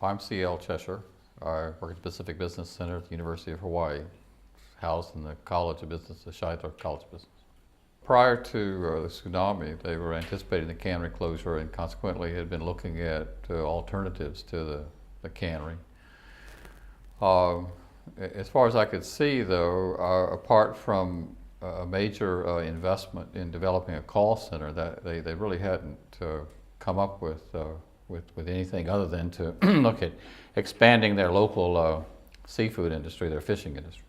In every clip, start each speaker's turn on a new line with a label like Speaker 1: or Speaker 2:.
Speaker 1: I'm C.L. Cheshire. I work at the Pacific Business Center at the University of Hawaii, housed in the College of Business, the Shidler College of Business. Prior to the tsunami, they were anticipating the cannery closure and consequently had been looking at alternatives to the cannery. As far as I could see, though, apart from a major investment in developing a call center, that they really hadn't come up with anything other than to look at expanding their local seafood industry, their fishing industry.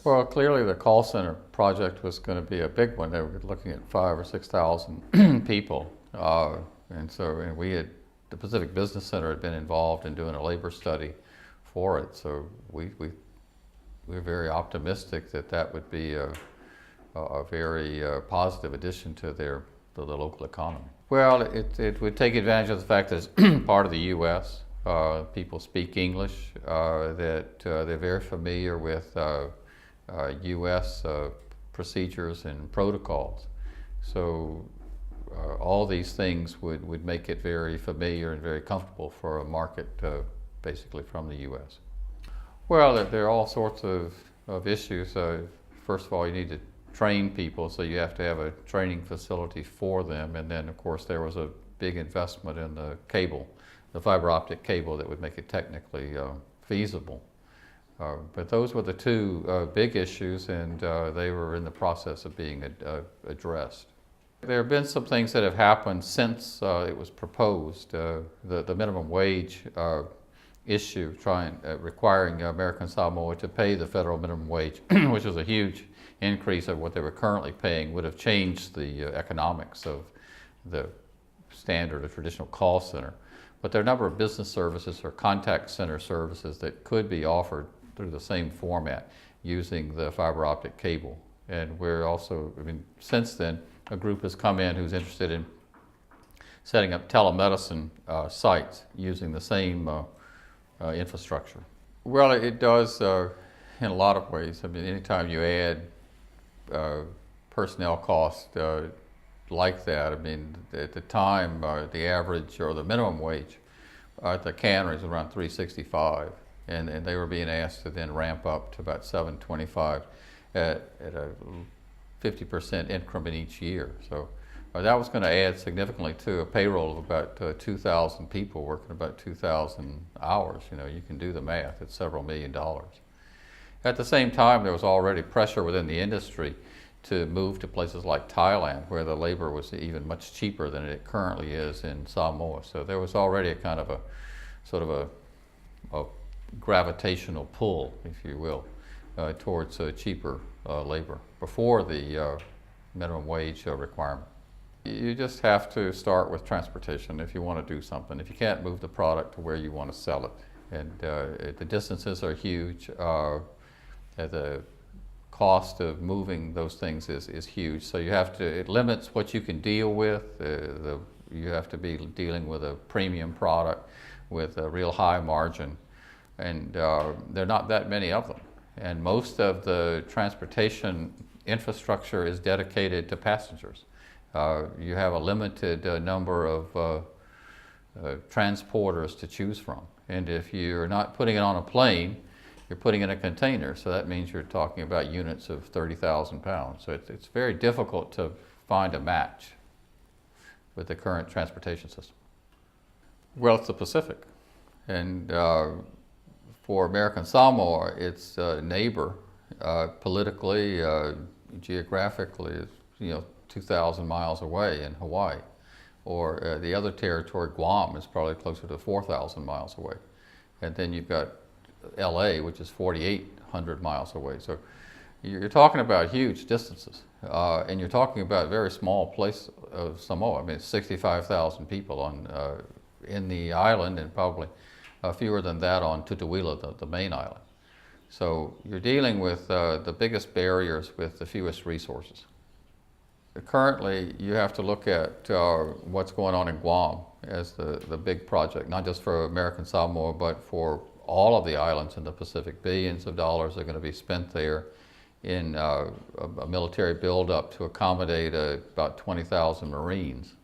Speaker 1: Well, clearly the call center project was going to be a big one. They were looking at 5,000 or 6,000 people, and we had, the Pacific Business Center had been involved in doing a labor study for it. So we're very optimistic that that would be a very positive addition to the local economy. Well, it would take advantage of the fact that it's part of the U.S. People speak English, that they're very familiar with U.S. procedures and protocols. So all these things would make it very familiar and very comfortable for a market basically from the U.S. Well, there are all sorts of issues. First of all, you need to train people, so you have to have a training facility for them. And then, of course, there was a big investment in the cable, the fiber optic cable that would make it technically feasible. But those were the two big issues, and they were in the process of being addressed. There have been some things that have happened since it was proposed. The minimum wage issue, requiring American Samoa to pay the federal minimum wage, which was a huge increase of what they were currently paying, would have changed the economics of the standard or traditional call center. But there are a number of business services or contact center services that could be offered through the same format using the fiber optic cable. And we're also, since then, a group has come in who's interested in setting up telemedicine sites using the same infrastructure. Well, it does in a lot of ways. Anytime you add personnel costs like that, at the time, the average or the minimum wage at the canneries was around $3.65, and they were being asked to then ramp up to about $7.25 at a 50% increment each year. So that was going to add significantly to a payroll of about 2,000 people working about 2,000 hours. You can do the math, it's several $1 million. At the same time, there was already pressure within the industry to move to places like Thailand, where the labor was even much cheaper than it currently is in Samoa. So there was already a kind of a gravitational pull, if you will, towards cheaper labor before the minimum wage requirement. You just have to start with transportation if you want to do something. If you can't move the product to where you want to sell it, and the distances are huge, the cost of moving those things is huge. So it limits what you can deal with. You have to be dealing with a premium product with a real high margin, and there are not that many of them. And most of the transportation infrastructure is dedicated to passengers. You have a limited number of transporters to choose from. And if you're not putting it on a plane, you're putting it in a container. So that means you're talking about units of 30,000 pounds. So it's very difficult to find a match with the current transportation system. Well, it's the Pacific. And for American Samoa, its neighbor, politically, geographically, is 2,000 miles away in Hawaii. Or the other territory, Guam, is probably closer to 4,000 miles away. And then you've got LA, which is 4,800 miles away. So you're talking about huge distances. And you're talking about a very small place of Samoa. It's 65,000 people in the island, and probably fewer than that on Tutuila, the main island. So you're dealing with the biggest barriers with the fewest resources. Currently, you have to look at what's going on in Guam as the big project, not just for American Samoa, but for all of the islands in the Pacific. Billions of dollars are going to be spent there in a military buildup to accommodate about 20,000 Marines.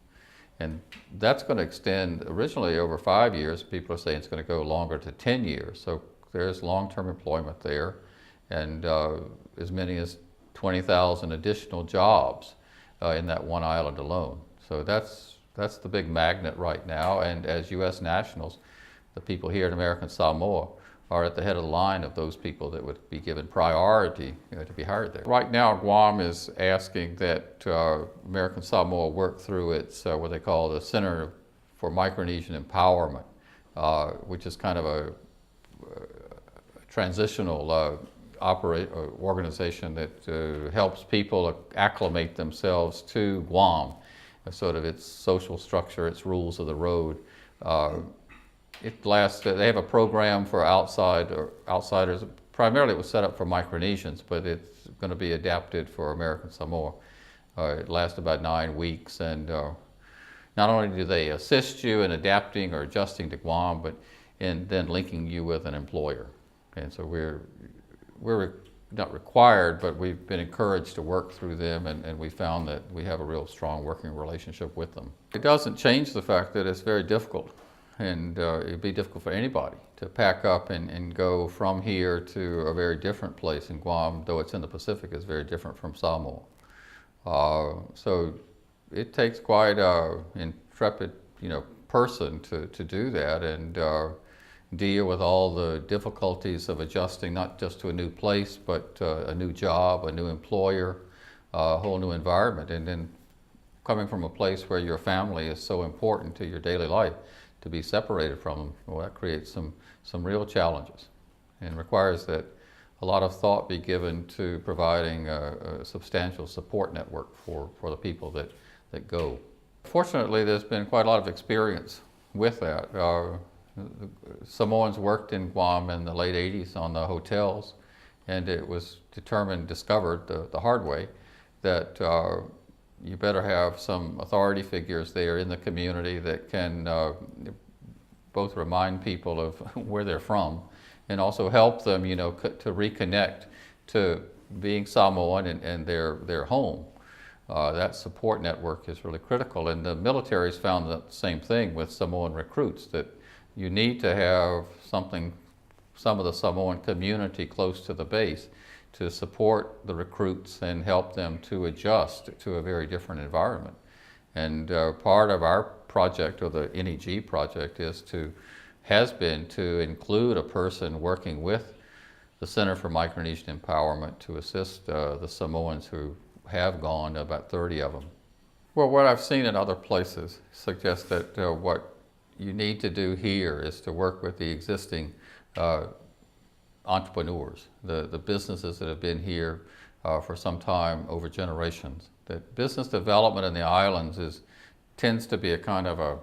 Speaker 1: And that's going to extend originally over 5 years. People are saying it's going to go longer to 10 years. So there's long-term employment there, and as many as 20,000 additional jobs in that one island alone. So that's the big magnet right now. And as U.S. nationals, the people here in American Samoa are at the head of the line of those people that would be given priority to be hired there. Right now, Guam is asking that American Samoa work through its what they call the Center for Micronesian Empowerment, which is kind of a transitional organization that helps people acclimate themselves to Guam, sort of its social structure, its rules of the road. They have a program for outsiders. Primarily it was set up for Micronesians, but it's going to be adapted for American Samoa. It lasts about 9 weeks, and not only do they assist you in adapting or adjusting to Guam, but in then linking you with an employer. And so we're not required, but we've been encouraged to work through them, and we found that we have a real strong working relationship with them. It doesn't change the fact that it's very difficult, and it'd be difficult for anybody to pack up and go from here to a very different place in Guam, though it's in the Pacific. It's very different from Samoa. So it takes quite an intrepid, person to do that, and deal with all the difficulties of adjusting not just to a new place, but a new job, a new employer, a whole new environment. And then coming from a place where your family is so important to your daily life, to be separated from them, well, that creates some real challenges, and requires that a lot of thought be given to providing a substantial support network for the people that go. Fortunately, there's been quite a lot of experience with that. The Samoans worked in Guam in the late 80s on the hotels, and it was discovered the hard way that you better have some authority figures there in the community that can both remind people of where they're from and also help them, to reconnect to being Samoan and their home. That support network is really critical, and the military's found the same thing with Samoan recruits, that you need to have some of the Samoan community close to the base to support the recruits and help them to adjust to a very different environment. And part of our project, or the NEG project, has been to include a person working with the Center for Micronesian Empowerment to assist the Samoans who have gone, about 30 of them. Well, what I've seen in other places suggests that what you need to do here is to work with the existing entrepreneurs, the businesses that have been here for some time, over generations. That business development in the islands tends to be a kind of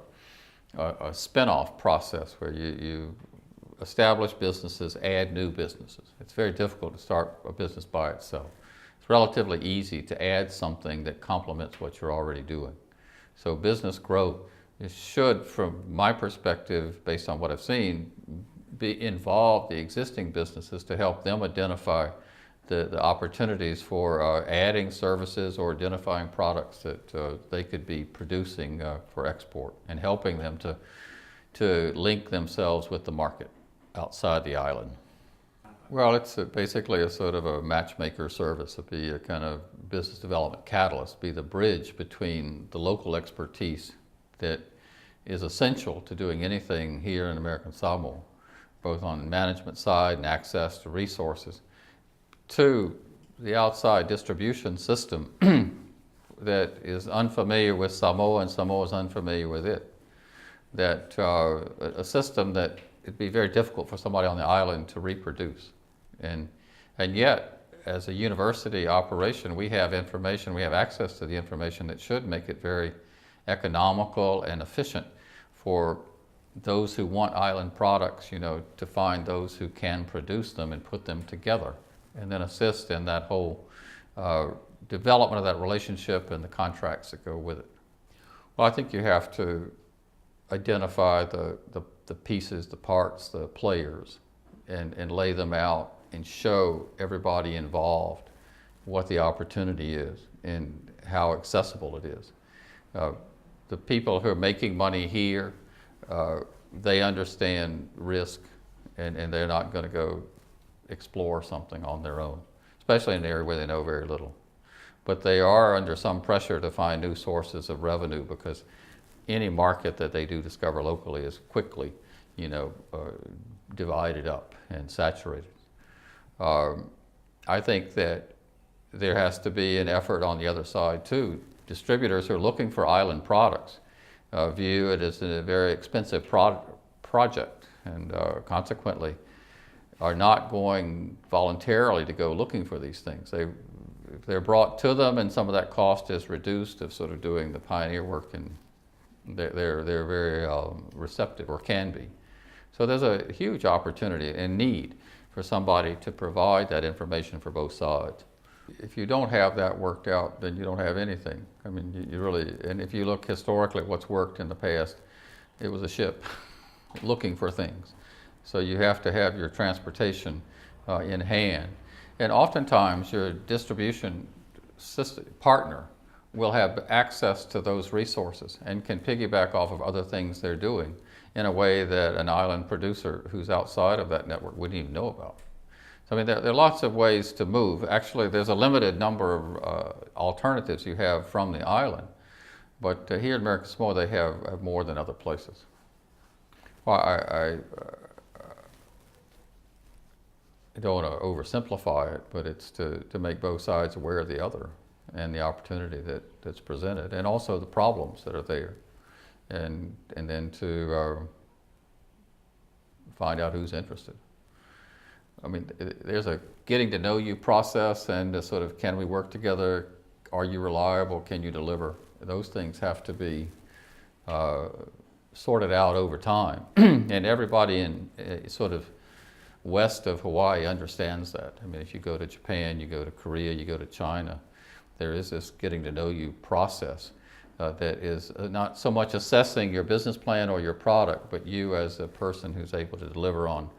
Speaker 1: a spin-off process where you establish businesses, add new businesses. It's very difficult to start a business by itself. It's relatively easy to add something that complements what you're already doing. So business growth should, from my perspective, based on what I've seen, involve the existing businesses to help them identify the opportunities for adding services or identifying products that they could be producing for export, and helping them to link themselves with the market outside the island. Well, it's basically a sort of a matchmaker service. It'd be a kind of business development catalyst, be the bridge between the local expertise that is essential to doing anything here in American Samoa, both on the management side and access to resources, to the outside distribution system that is unfamiliar with Samoa and Samoa is unfamiliar with it. That a system that it'd be very difficult for somebody on the island to reproduce. And yet, as a university operation, we have information, we have access to the information that should make it very economical and efficient for those who want island products, to find those who can produce them and put them together, and then assist in that whole development of that relationship and the contracts that go with it. Well, I think you have to identify the pieces, the parts, the players, and lay them out and show everybody involved what the opportunity is and how accessible it is. the people who are making money here, they understand risk, and they're not going to go explore something on their own, especially in an area where they know very little. But they are under some pressure to find new sources of revenue, because any market that they do discover locally is quickly, divided up and saturated. I think that there has to be an effort on the other side too. Distributors who are looking for island products view it as a very expensive project, and consequently are not going voluntarily to go looking for these things. They're brought to them, and some of that cost is reduced of sort of doing the pioneer work, and they're very receptive, or can be. So there's a huge opportunity and need for somebody to provide that information for both sides. If you don't have that worked out, then you don't have anything. I mean, you really, and if you look historically at what's worked in the past, it was a ship looking for things. So you have to have your transportation in hand. And oftentimes your distribution partner will have access to those resources and can piggyback off of other things they're doing in a way that an island producer who's outside of that network wouldn't even know about. So I mean, there are lots of ways to move. Actually, there's a limited number of alternatives you have from the island, but here in American Samoa they have more than other places. Well, I don't want to oversimplify it, but it's to make both sides aware of the other and the opportunity that's presented, and also the problems that are there, and then to find out who's interested. I mean, there's a getting to know you process, and a sort of, can we work together? Are you reliable? Can you deliver? Those things have to be sorted out over time. And everybody in sort of west of Hawaii understands that. I mean, if you go to Japan, you go to Korea, you go to China, there is this getting to know you process that is not so much assessing your business plan or your product, but you as a person who's able to deliver on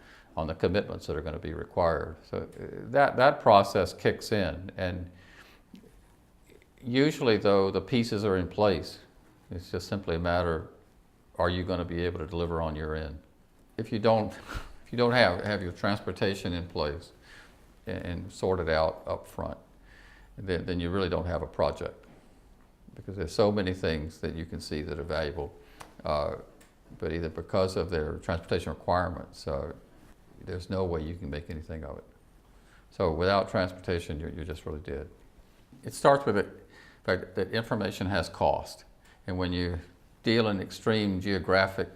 Speaker 1: the commitments that are going to be required. So that process kicks in, and usually though the pieces are in place. It's just simply a matter, are you going to be able to deliver on your end? If you don't have your transportation in place and sorted out up front, then you really don't have a project, because there's so many things that you can see that are valuable, but either because of their transportation requirements, there's no way you can make anything of it. So without transportation, you're just really dead. It starts with the fact that information has cost, and when you deal in extreme geographic,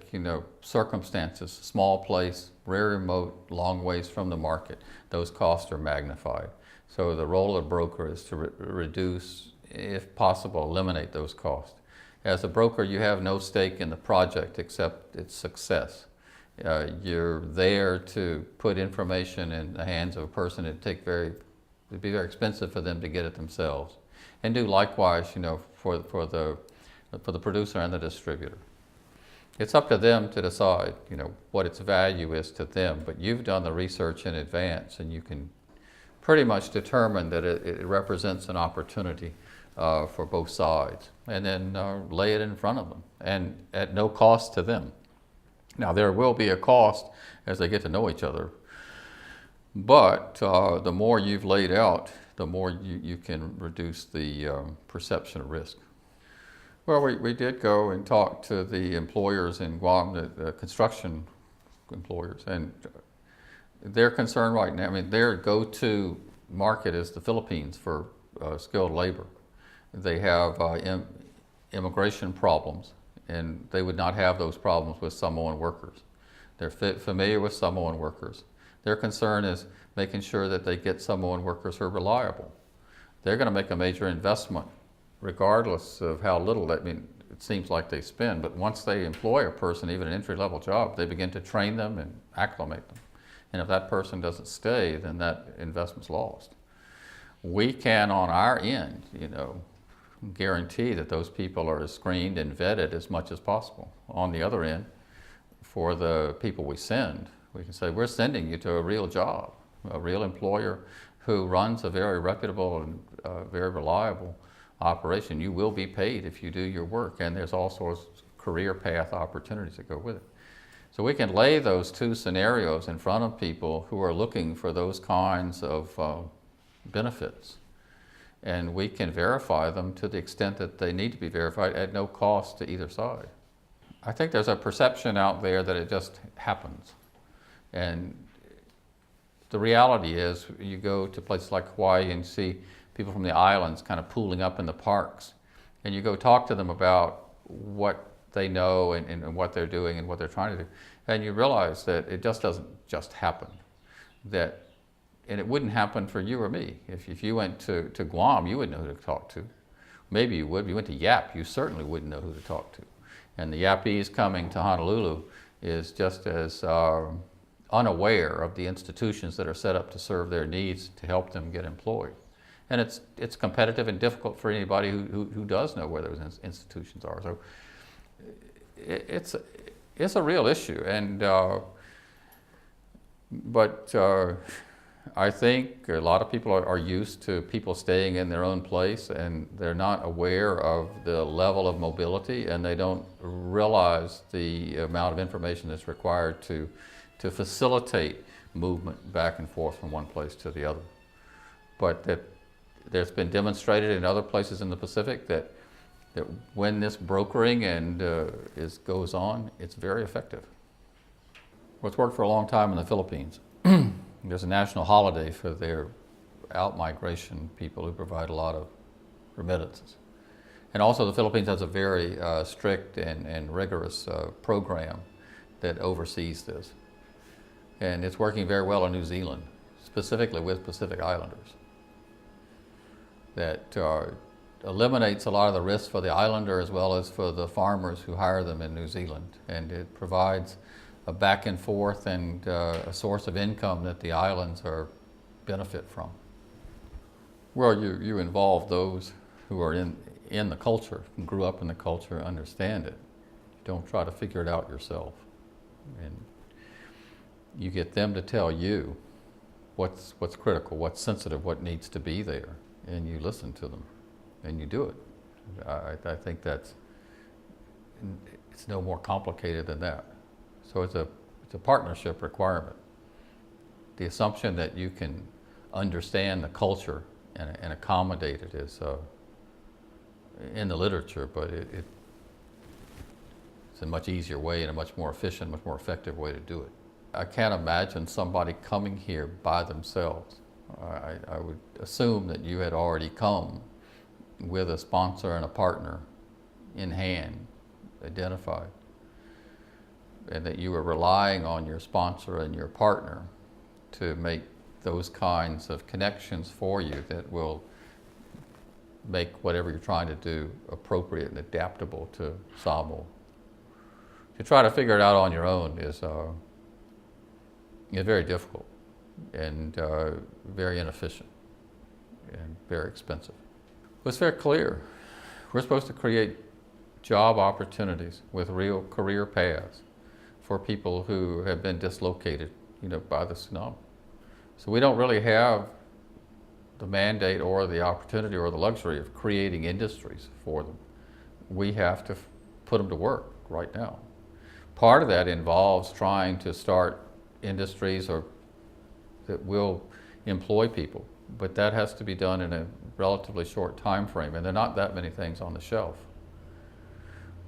Speaker 1: circumstances, small place, very remote, long ways from the market, those costs are magnified. So the role of broker is to reduce, if possible, eliminate those costs. As a broker, you have no stake in the project except its success. You're there to put information in the hands of a person. It'd be very expensive for them to get it themselves, and do likewise, for the producer and the distributor. It's up to them to decide, what its value is to them. But you've done the research in advance, and you can pretty much determine that it represents an opportunity for both sides, and then lay it in front of them, and at no cost to them. Now, there will be a cost as they get to know each other, but the more you've laid out, the more you can reduce the perception of risk. Well, we did go and talk to the employers in Guam, the construction employers, and their concern right now, I mean, their go-to market is the Philippines for skilled labor. They have immigration problems, and they would not have those problems with Samoan workers. They're familiar with Samoan workers. Their concern is making sure that they get Samoan workers who are reliable. They're going to make a major investment, regardless of how little, it seems like they spend, but once they employ a person, even an entry-level job, they begin to train them and acclimate them. And if that person doesn't stay, then that investment's lost. We can, on our end, guarantee that those people are screened and vetted as much as possible. On the other end, for the people we send, we can say, we're sending you to a real job, a real employer who runs a very reputable and very reliable operation. You will be paid if you do your work, and there's also career path opportunities that go with it. So we can lay those two scenarios in front of people who are looking for those kinds of benefits, and we can verify them to the extent that they need to be verified at no cost to either side. I think there's a perception out there that it just happens, and the reality is you go to places like Hawaii and see people from the islands kind of pooling up in the parks, and you go talk to them about what they know and what they're doing and what they're trying to do, and you realize that it just doesn't just happen. And it wouldn't happen for you or me. If you went to Guam, you wouldn't know who to talk to. Maybe you would. If you went to Yap, you certainly wouldn't know who to talk to. And the Yapese coming to Honolulu is just as unaware of the institutions that are set up to serve their needs to help them get employed. And it's competitive and difficult for anybody who does know where those institutions are. So it's a real issue. And but I think a lot of people are used to people staying in their own place, and they're not aware of the level of mobility, and they don't realize the amount of information that's required to facilitate movement back and forth from one place to the other. But there's been demonstrated in other places in the Pacific that when this brokering goes on, it's very effective. Well, it's worked for a long time in the Philippines. There's a national holiday for their out-migration people who provide a lot of remittances. And also the Philippines has a very strict and rigorous program that oversees this. And it's working very well in New Zealand, specifically with Pacific Islanders. That eliminates a lot of the risks for the islander as well as for the farmers who hire them in New Zealand. And it provides a back and forth and a source of income that the islands benefit from. Well, you involve those who are in the culture, and grew up in the culture, understand it. You don't try to figure it out yourself. And you get them to tell you what's critical, what's sensitive, what needs to be there, and you listen to them, and you do it. I think it's no more complicated than that. So it's a partnership requirement. The assumption that you can understand the culture and accommodate it is in the literature, but it's a much easier way and a much more efficient, much more effective way to do it. I can't imagine somebody coming here by themselves. I would assume that you had already come with a sponsor and a partner in hand, identified, and that you were relying on your sponsor and your partner to make those kinds of connections for you that will make whatever you're trying to do appropriate and adaptable to Samoa. To try to figure it out on your own is very difficult and very inefficient and very expensive. Well, it's very clear. We're supposed to create job opportunities with real career paths for people who have been dislocated, by the tsunami. So we don't really have the mandate or the opportunity or the luxury of creating industries for them. We have to put them to work right now. Part of that involves trying to start industries that will employ people, but that has to be done in a relatively short time frame, and there are not that many things on the shelf.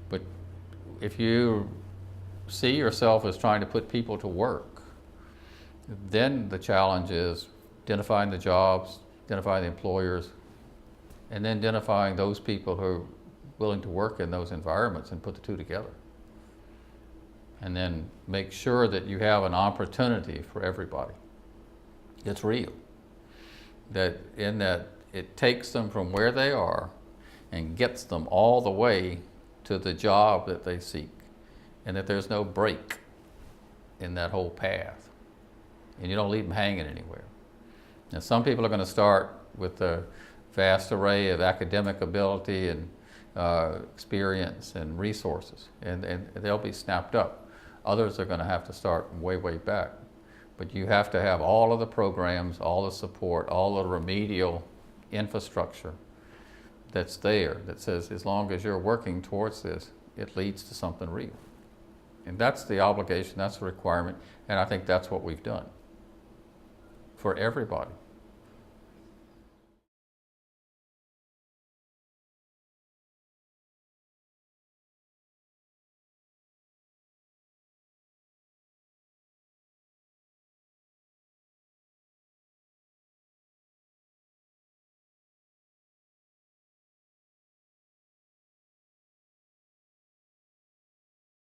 Speaker 1: But if you see yourself as trying to put people to work, then the challenge is identifying the jobs, identifying the employers, and then identifying those people who are willing to work in those environments and put the two together. And then make sure that you have an opportunity for everybody. It's real. That it takes them from where they are and gets them all the way to the job that they seek, and that there's no break in that whole path, and you don't leave them hanging anywhere. Now, some people are going to start with a vast array of academic ability and experience and resources, and they'll be snapped up. Others are going to have to start way, way back. But you have to have all of the programs, all the support, all the remedial infrastructure that's there that says as long as you're working towards this, it leads to something real. And that's the obligation, that's the requirement, and I think that's what we've done for everybody.